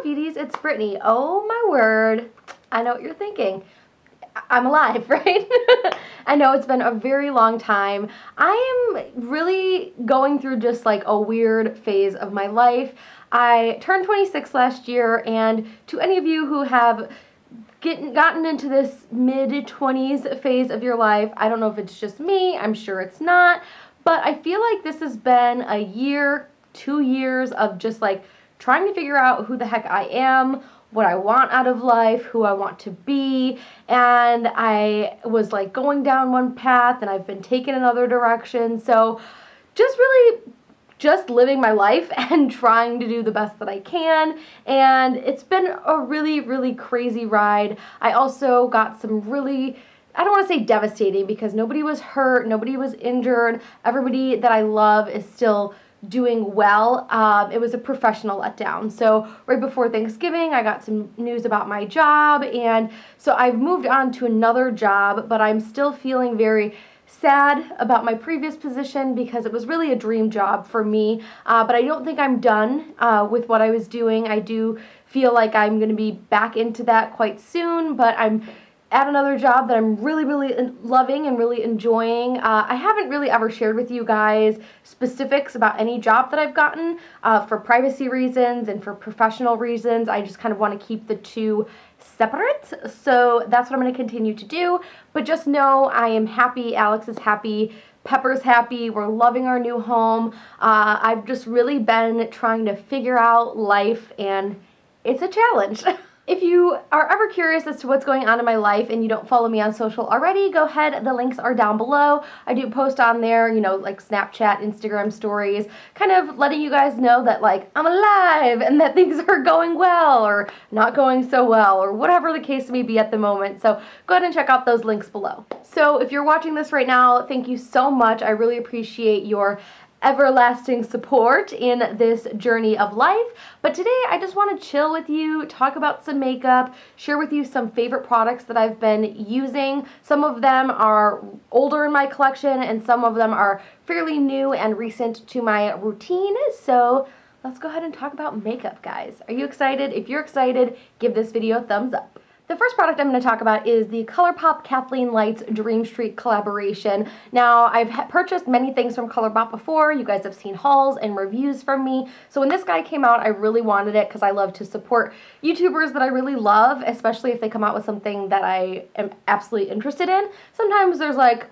cuties, it's Brittany. Oh my word, I know what you're thinking. I'm alive, right? I know it's been a very long time. I am really going through just like a weird phase of my life. I turned 26 last year, and to any of you who have gotten into this mid-20s phase of your life, I don't know if it's just me, I'm sure it's not, but I feel like this has been a year, 2 years of just like trying to figure out who the heck I am, what I want out of life, who I want to be, and I was like going down one path and I've been taken in other directions, so just living my life and trying to do the best that I can, and it's been a really, really crazy ride. I also got some really, I don't want to say devastating because nobody was hurt, nobody was injured, everybody that I love is still doing well. It was a professional letdown. So right before Thanksgiving, I got some news about my job, and so I've moved on to another job, but I'm still feeling very sad about my previous position because it was really a dream job for me, but I don't think I'm done with what I was doing. I do feel like I'm going to be back into that quite soon, but I'm at another job that I'm really, really loving and really enjoying. I haven't really ever shared with you guys specifics about any job that I've gotten for privacy reasons and for professional reasons. I just kind of want to keep the two separate, so that's what I'm going to continue to do. But just know I am happy, Alex is happy, Pepper's happy, we're loving our new home. I've just really been trying to figure out life, and it's a challenge. If you are ever curious as to what's going on in my life and you don't follow me on social already, go ahead. The links are down below. I do post on there, you know, like Snapchat, Instagram stories, kind of letting you guys know that, like, I'm alive and that things are going well or not going so well or whatever the case may be at the moment. So go ahead and check out those links below. So if you're watching this right now, thank you so much. I really appreciate your everlasting support in this journey of life. But today I just want to chill with you, talk about some makeup, share with you some favorite products that I've been using. Some of them are older in my collection and some of them are fairly new and recent to my routine. So let's go ahead and talk about makeup, guys. Are you excited? If you're excited, give this video a thumbs up. The first product I'm going to talk about is the ColourPop Kathleenlights Dream Streak collaboration. Now, I've purchased many things from ColourPop before. You guys have seen hauls and reviews from me. So when this guy came out, I really wanted it because I love to support YouTubers that I really love, especially if they come out with something that I am absolutely interested in. Sometimes there's like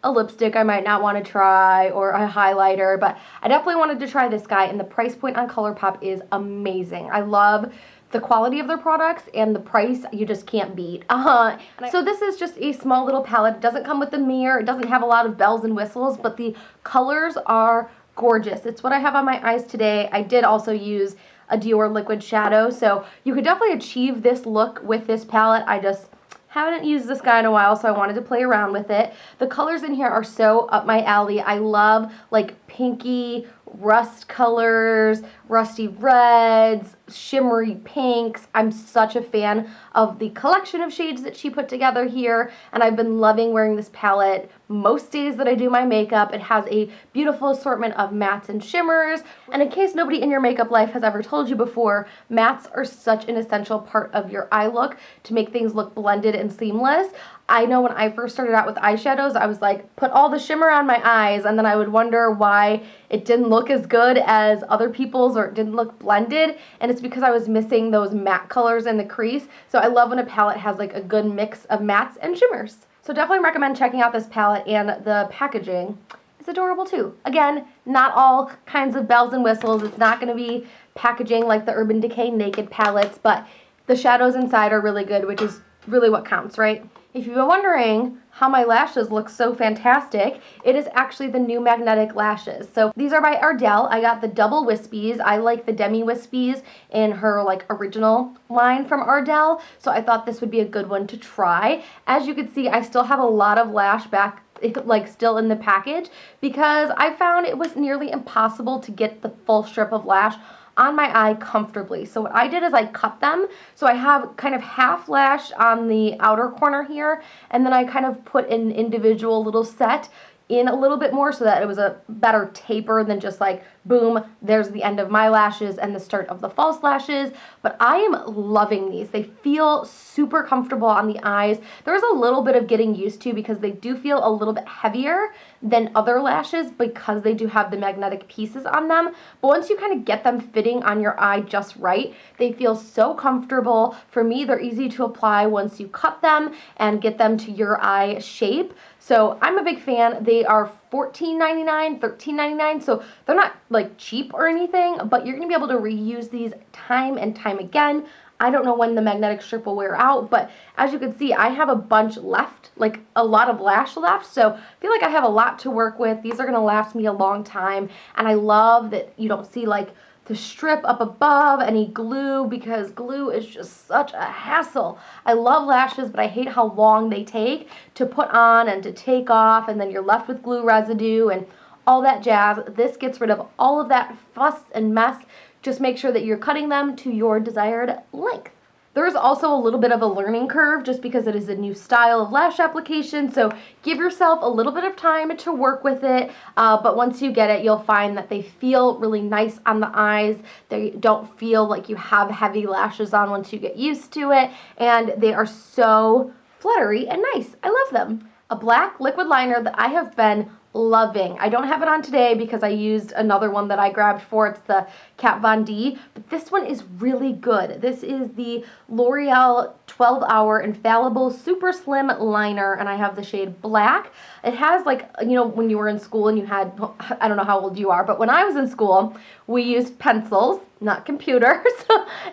a lipstick I might not want to try or a highlighter, but I definitely wanted to try this guy, and the price point on ColourPop is amazing. I love the quality of their products, and the price you just can't beat. So this is just a small little palette. It doesn't come with a mirror. It doesn't have a lot of bells and whistles, but the colors are gorgeous. It's what I have on my eyes today. I did also use a Dior liquid shadow, so you could definitely achieve this look with this palette. I just haven't used this guy in a while, so I wanted to play around with it. The colors in here are so up my alley. I love like pinky, rust colors, rusty reds, shimmery pinks. I'm such a fan of the collection of shades that she put together here, and I've been loving wearing this palette most days that I do my makeup. It has a beautiful assortment of mattes and shimmers, and in case nobody in your makeup life has ever told you before, mattes are such an essential part of your eye look to make things look blended and seamless. I know when I first started out with eyeshadows, I was like, put all the shimmer on my eyes, and then I would wonder why it didn't look as good as other people's or it didn't look blended, and it's because I was missing those matte colors in the crease. So I love when a palette has like a good mix of mattes and shimmers. So definitely recommend checking out this palette, and the packaging is adorable too. Again, not all kinds of bells and whistles. It's not going to be packaging like the Urban Decay Naked palettes, but the shadows inside are really good, which is really what counts, right? If you've been wondering how my lashes look so fantastic, it is actually the new magnetic lashes. So these are by Ardell. I got the double wispies. I like the demi wispies in her like original line from Ardell, so I thought this would be a good one to try. As you can see, I still have a lot of lash back like still in the package because I found it was nearly impossible to get the full strip of lash on my eye comfortably. So what I did is I cut them. So I have kind of half lash on the outer corner here, and then I kind of put an individual little set in a little bit more so that it was a better taper than just like, boom, there's the end of my lashes and the start of the false lashes. But I am loving these. They feel super comfortable on the eyes. There's a little bit of getting used to because they do feel a little bit heavier than other lashes because they do have the magnetic pieces on them. But once you kind of get them fitting on your eye just right, they feel so comfortable. For me, they're easy to apply once you cut them and get them to your eye shape. So I'm a big fan. They are $14.99, $13.99, so they're not like cheap or anything, but you're gonna be able to reuse these time and time again. I don't know when the magnetic strip will wear out, but as you can see, I have a bunch left, like a lot of lash left, so I feel like I have a lot to work with. These are gonna last me a long time, and I love that you don't see like the strip up above any glue, because glue is just such a hassle. I love lashes, but I hate how long they take to put on and to take off, and then you're left with glue residue and all that jazz. This gets rid of all of that fuss and mess. Just make sure that you're cutting them to your desired length. There is also a little bit of a learning curve just because it is a new style of lash application, so give yourself a little bit of time to work with it, but once you get it, you'll find that they feel really nice on the eyes. They don't feel like you have heavy lashes on once you get used to it, and they are so fluttery and nice. I love them. A black liquid liner that I have been loving. I don't have it on today because I used another one that I grabbed for. It's the Kat Von D, but this one is really good. This is the L'Oreal 12-Hour Infallible Super Slim Liner, and I have the shade Black. It has, like, you know, when you were in school and you had, I don't know how old you are, but when I was in school, we used pencils, not computers,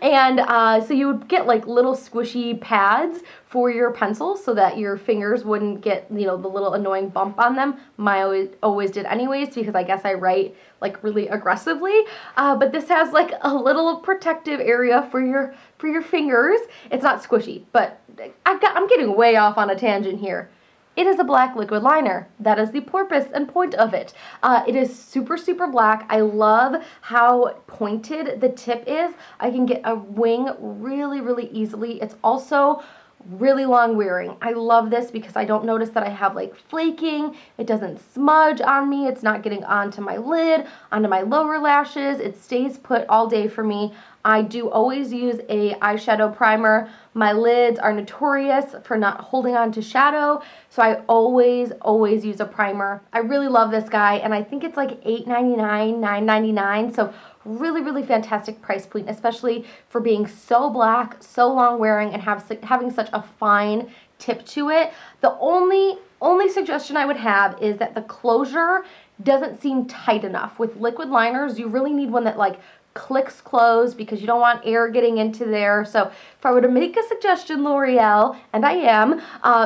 and so you would get like little squishy pads for your pencils so that your fingers wouldn't get, you know, the little annoying bump on them. Mine always did anyways, because I guess I write like really aggressively, but this has like a little protective area for your fingers. It's not squishy, but I'm getting way off on a tangent here. It is a black liquid liner. That is the purpose and point of it. It is super, super black. I love how pointed the tip is. I can get a wing really, really easily. It's also really long wearing. I love this because I don't notice that I have like flaking. It doesn't smudge on me. It's not getting onto my lid, onto my lower lashes. It stays put all day for me. I do always use a eyeshadow primer. My lids are notorious for not holding on to shadow, so I always use a primer. I really love this guy, and I think it's like $8.99, $9.99, so really, really fantastic price point, especially for being so black, so long wearing, and having such a fine tip to it. The only suggestion I would have is that the closure doesn't seem tight enough. With liquid liners, you really need one that like clicks closed because you don't want air getting into there. So if I were to make a suggestion, L'Oreal, and I am,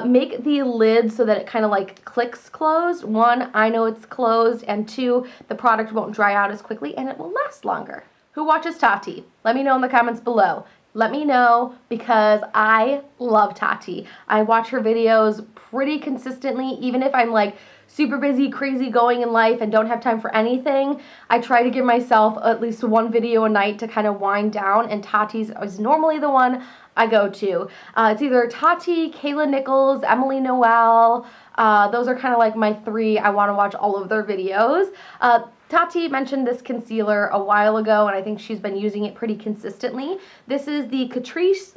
make the lid so that it kind of like clicks closed. One, I know it's closed, and two, the product won't dry out as quickly and it will last longer. Who watches Tarte? Let me know in the comments below. Let me know, because I love Tarte. I watch her videos pretty consistently, even if I'm like super busy, crazy going in life and don't have time for anything. I try to give myself at least one video a night to kind of wind down, and Tarte's is normally the one I go to. It's either Tarte, Kayla Nichols, Emily Noel. Those are kind of like my three. I want to watch all of their videos. Tarte mentioned this concealer a while ago, and I think she's been using it pretty consistently. This is the Catrice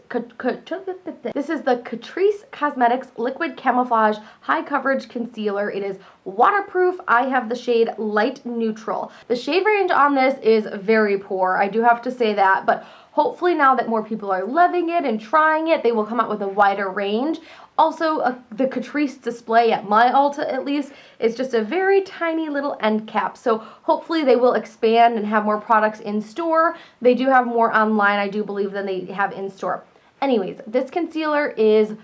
Cosmetics Liquid Camouflage High Coverage Concealer. It is waterproof. I have the shade Light Neutral. The shade range on this is very poor, I do have to say that, but hopefully now that more people are loving it and trying it, they will come out with a wider range. Also, the Catrice display at my Ulta, at least, is just a very tiny little end cap. So hopefully they will expand and have more products in store. They do have more online, I do believe, than they have in store. Anyways, this concealer is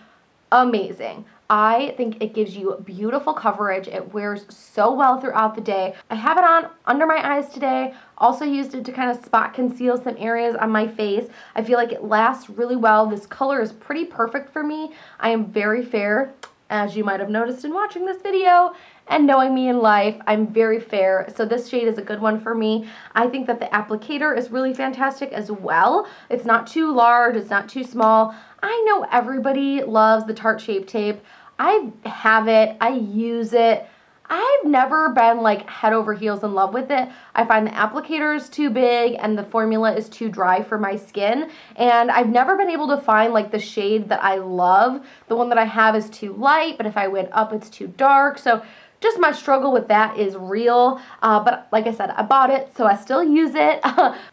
amazing. I think it gives you beautiful coverage. It wears so well throughout the day. I have it on under my eyes today. Also used it to kind of spot conceal some areas on my face. I feel like it lasts really well. This color is pretty perfect for me. I am very fair, as you might have noticed in watching this video, and knowing me in life, I'm very fair, so this shade is a good one for me. I think that the applicator is really fantastic as well. It's not too large, it's not too small. I know everybody loves the Tarte Shape Tape. I have it, I use it. I've never been like head over heels in love with it. I find the applicator is too big and the formula is too dry for my skin, and I've never been able to find like the shade that I love. The one that I have is too light, but if I went up it's too dark, so just my struggle with that is real, but like I said, I bought it, so I still use it.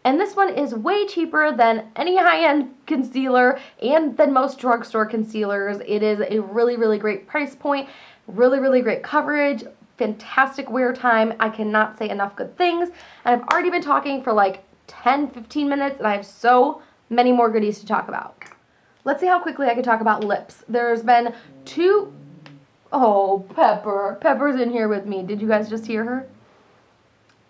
And this one is way cheaper than any high-end concealer and than most drugstore concealers. It is a really, really great price point, really, really great coverage, fantastic wear time. I cannot say enough good things, and I've already been talking for like 10-15 minutes, and I have so many more goodies to talk about. Let's see how quickly I can talk about lips. There's been two... Oh, Pepper. Pepper's in here with me. Did you guys just hear her?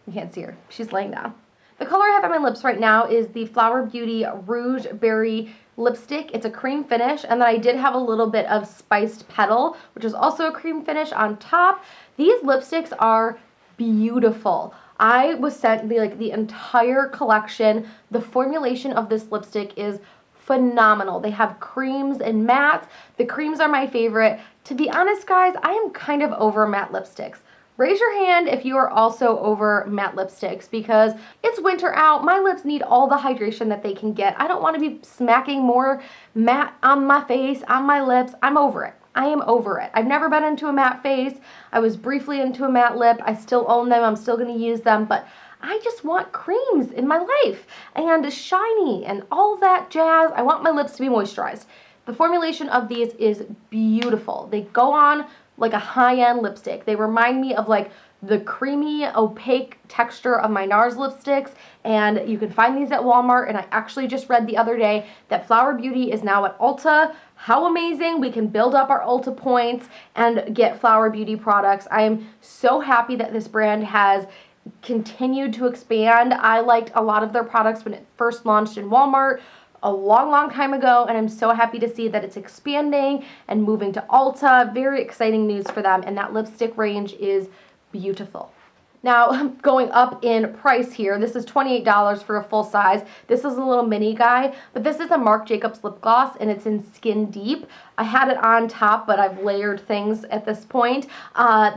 You can't see her. She's laying down. The color I have on my lips right now is the Flower Beauty Rouge Berry lipstick. It's a cream finish, and then I did have a little bit of Spiced Petal, which is also a cream finish on top. These lipsticks are beautiful. I was sent the entire collection. The formulation of this lipstick is phenomenal. They have creams and mattes. The creams are my favorite. To be honest, guys, I am kind of over matte lipsticks. Raise your hand if you are also over matte lipsticks, because it's winter out. My lips need all the hydration that they can get. I don't want to be smacking more matte on my face, on my lips. I'm over it. I am over it. I've never been into a matte face. I was briefly into a matte lip. I still own them. I'm still going to use them, but I just want creams in my life and shiny and all that jazz. I want my lips to be moisturized. The formulation of these is beautiful. They go on like a high-end lipstick. They remind me of like the creamy, opaque texture of my NARS lipsticks, and you can find these at Walmart, and I actually just read the other day that Flower Beauty is now at Ulta. How amazing. We can build up our Ulta points and get Flower Beauty products. I am so happy that this brand has continued to expand. I liked a lot of their products when it first launched in Walmart a long, long time ago, and I'm so happy to see that it's expanding and moving to Ulta. Very exciting news for them, and that lipstick range is beautiful. Now, going up in price here, this is $28 for a full size. This is a little mini guy, but this is a Marc Jacobs lip gloss, and it's in Skin Deep. I had it on top, but I've layered things at this point.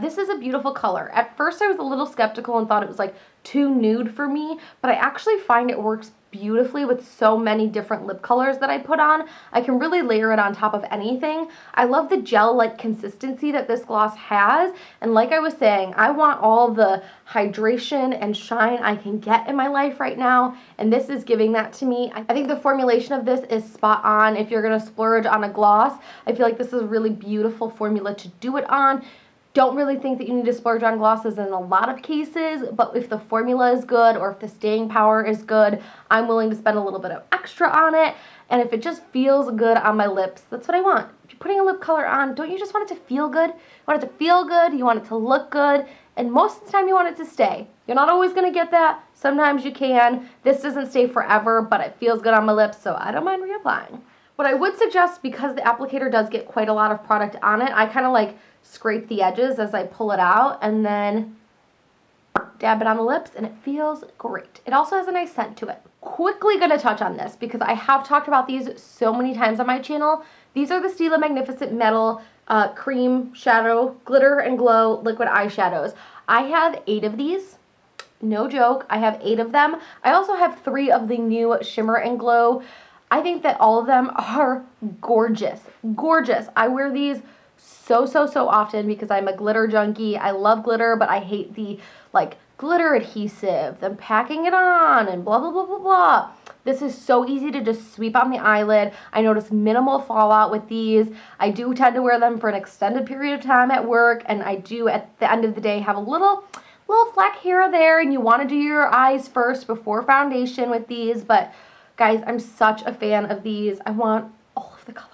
This is a beautiful color. At first, I was a little skeptical and thought it was like too nude for me, but I actually find it works beautifully with so many different lip colors that I put on. I can really layer it on top of anything. I love the gel-like consistency that this gloss has, and like I was saying, I want all the hydration and shine I can get in my life right now, and this is giving that to me. I think the formulation of this is spot on if you're gonna splurge on a gloss. I feel like this is a really beautiful formula to do it on. Don't really think that you need to splurge on glosses in a lot of cases, but if the formula is good or if the staying power is good, I'm willing to spend a little bit of extra on it. And if it just feels good on my lips, that's what I want. If you're putting a lip color on, don't you just want it to feel good? You want it to feel good, you want it to look good, and most of the time you want it to stay. You're not always going to get that. Sometimes you can. This doesn't stay forever, but it feels good on my lips, so I don't mind reapplying. What I would suggest, because the applicator does get quite a lot of product on it, I kind of like scrape the edges as I pull it out and then dab it on the lips, and it feels great. It also has a nice scent to it. Quickly going to touch on this because I have talked about these so many times on my channel. These are the Stila Magnificent Metal Cream Shadow Glitter and Glow Liquid Eyeshadows. I have 8 of these. No joke. I have 8 of them. I also have 3 of the new Shimmer and Glow. I think that all of them are gorgeous. Gorgeous. I wear these so often because I'm a glitter junkie. I love glitter, but I hate the glitter adhesive, them packing it on and blah, blah, blah, blah, blah. This is so easy to just sweep on the eyelid. I notice minimal fallout with these. I do tend to wear them for an extended period of time at work, and I do at the end of the day have a little fleck here or there, and you want to do your eyes first before foundation with these, but guys, I'm such a fan of these. I want all of the colors.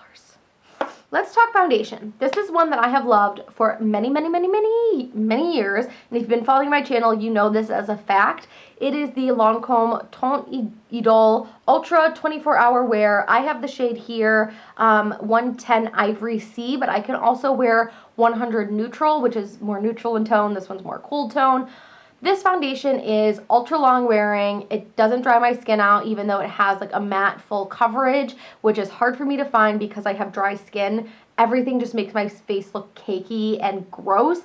Let's talk foundation. This is one that I have loved for many years, and if you've been following my channel, you know this as a fact. It is the Lancome Teint Idole Ultra 24-Hour Wear. I have the shade here, 110 Ivory C, but I can also wear 100 Neutral, which is more neutral in tone. This one's more cool tone. This foundation is ultra long wearing. It doesn't dry my skin out, even though it has a matte full coverage, which is hard for me to find because I have dry skin. Everything just makes my face look cakey and gross.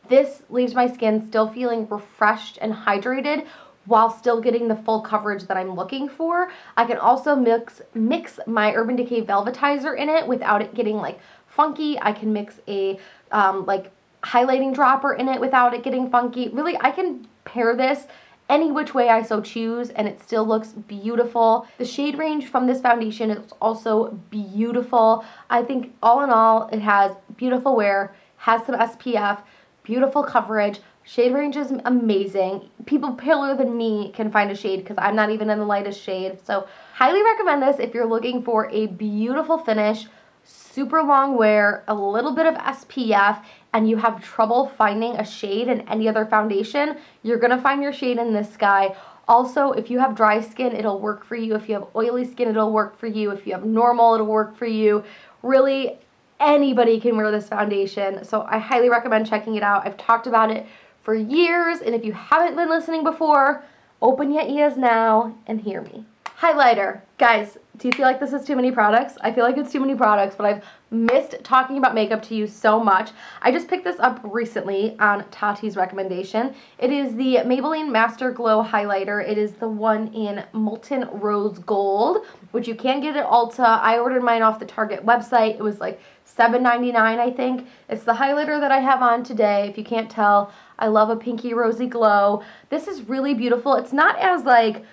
This leaves my skin still feeling refreshed and hydrated while still getting the full coverage that I'm looking for. I can also mix my Urban Decay Velvetizer in it without it getting like funky. I can mix a like highlighting dropper in it without it getting funky. Really, I can pair this any which way I so choose, and it still looks beautiful. The shade range from this foundation is also beautiful. I think all in all, it has beautiful wear, has some SPF, beautiful coverage. Shade range is amazing. People paler than me can find a shade because I'm not even in the lightest shade. So highly recommend this if you're looking for a beautiful finish, super long wear, a little bit of SPF, and you have trouble finding a shade in any other foundation. You're gonna find your shade in this guy. Also, if you have dry skin, it'll work for you. If you have oily skin, it'll work for you. If you have normal, it'll work for you. Really, anybody can wear this foundation. So I highly recommend checking it out. I've talked about it for years, and if you haven't been listening before, open your ears now and hear me. Highlighter. Guys, do you feel like this is too many products? I feel like it's too many products, but I've missed talking about makeup to you so much. I just picked this up recently on Tati's recommendation. It is the Maybelline Master Glow Highlighter. It is the one in Molten Rose Gold, which you can get at Ulta. I ordered mine off the Target website. It was like $7.99, I think. It's the highlighter that I have on today. If you can't tell, I love a pinky rosy glow. This is really beautiful. It's not as like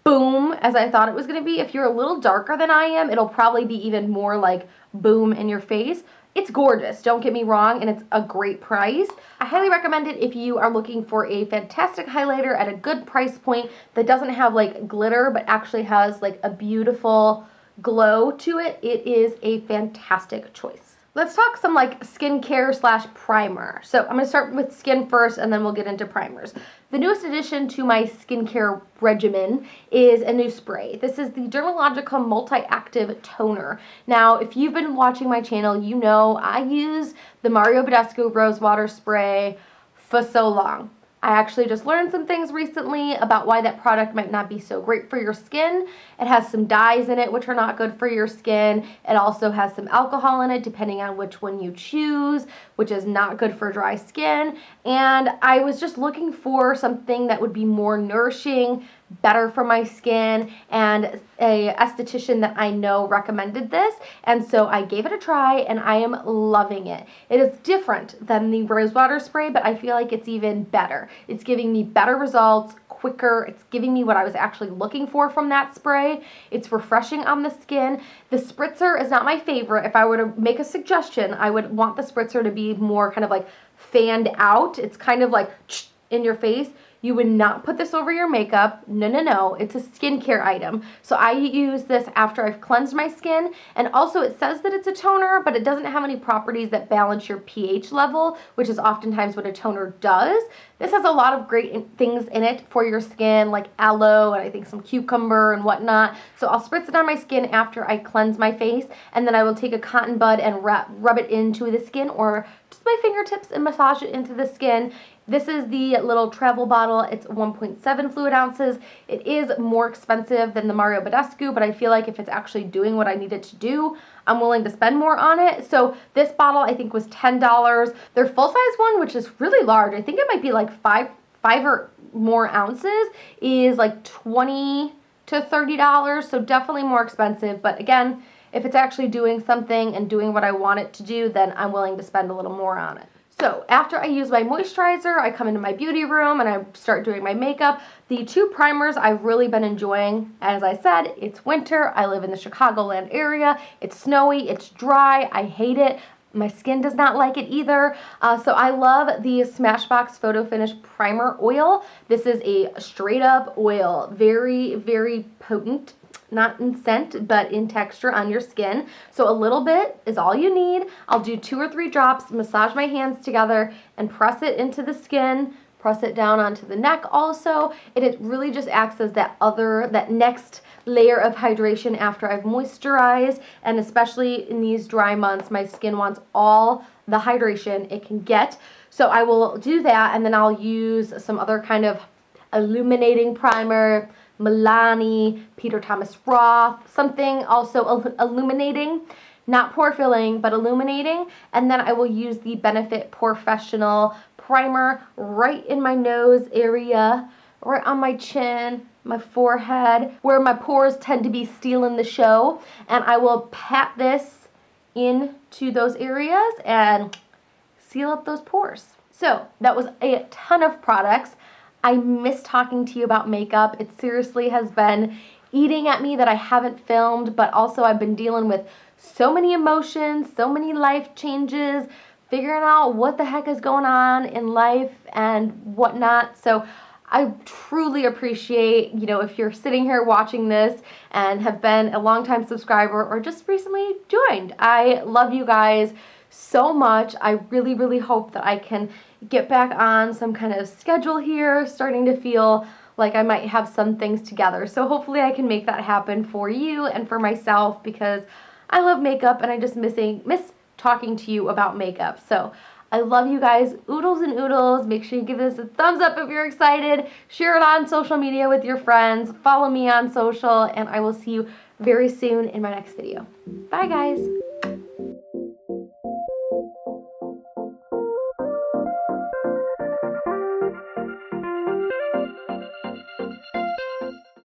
boom as I thought it was going to be. If you're a little darker than I am, it'll probably be even more like boom in your face. It's gorgeous, don't get me wrong, and it's a great price. I highly recommend it if you are looking for a fantastic highlighter at a good price point that doesn't have like glitter but actually has like a beautiful glow to it. It is a fantastic choice. Let's talk some like skincare slash primer. So I'm going to start with skin first and then we'll get into primers. The newest addition to my skincare regimen is a new spray. This is the Dermalogica Multi-Active Toner. Now, if you've been watching my channel, you know I use the Mario Badescu Rose Water Spray for so long. I actually just learned some things recently about why that product might not be so great for your skin. It has some dyes in it which are not good for your skin. It also has some alcohol in it depending on which one you choose, which is not good for dry skin. And I was just looking for something that would be more nourishing, better for my skin, and a esthetician that I know recommended this, and so I gave it a try and I am loving it. It is different than the rose water spray, but I feel like it's even better. It's giving me better results, quicker. It's giving me what I was actually looking for from that spray. It's refreshing on the skin. The spritzer is not my favorite. If I were to make a suggestion, I would want the spritzer to be more kind of like fanned out. It's kind of like in your face. You would not put this over your makeup. No, no, no. It's a skincare item. So I use this after I've cleansed my skin. And also it says that it's a toner, but it doesn't have any properties that balance your pH level, which is oftentimes what a toner does. This has a lot of great things in it for your skin, like aloe and I think some cucumber and whatnot. So I'll spritz it on my skin after I cleanse my face, and then I will take a cotton bud and rub it into the skin or just my fingertips and massage it into the skin. This is the little travel bottle. It's 1.7 fluid ounces. It is more expensive than the Mario Badescu, but I feel like if it's actually doing what I need it to do, I'm willing to spend more on it. So this bottle I think was $10. Their full-size one, which is really large, I think it might be like five or more ounces, is like $20 to $30. So definitely more expensive. But again, if it's actually doing something and doing what I want it to do, then I'm willing to spend a little more on it. So after I use my moisturizer, I come into my beauty room and I start doing my makeup. The two primers I've really been enjoying. As I said, it's winter. I live in the Chicagoland area. It's snowy. It's dry. I hate it. My skin does not like it either. So I love the Smashbox Photo Finish Primer Oil. This is a straight up oil. Very, very potent. Not in scent, but in texture on your skin. So a little bit is all you need. I'll do 2 or 3 drops, massage my hands together, and press it into the skin, press it down onto the neck also. And it really just acts as that next layer of hydration after I've moisturized. And especially in these dry months, my skin wants all the hydration it can get. So I will do that, and then I'll use some other kind of illuminating primer, Milani, Peter Thomas Roth, something also illuminating, not pore filling, but illuminating. And then I will use the Benefit Professional primer right in my nose area, right on my chin, my forehead, where my pores tend to be stealing the show. And I will pat this into those areas and seal up those pores. So that was a ton of products. I miss talking to you about makeup. It seriously has been eating at me that I haven't filmed, but also I've been dealing with so many emotions, so many life changes, figuring out what the heck is going on in life and whatnot. So I truly appreciate, if you're sitting here watching this and have been a longtime subscriber or just recently joined. I love you guys so much. I really, really hope that I can get back on some kind of schedule here, starting to feel like I might have some things together. So hopefully I can make that happen for you and for myself, because I love makeup and I just miss talking to you about makeup. So I love you guys, oodles and oodles. Make sure you give this a thumbs up if you're excited. Share it on social media with your friends. Follow me on social, and I will see you very soon in my next video. Bye, guys.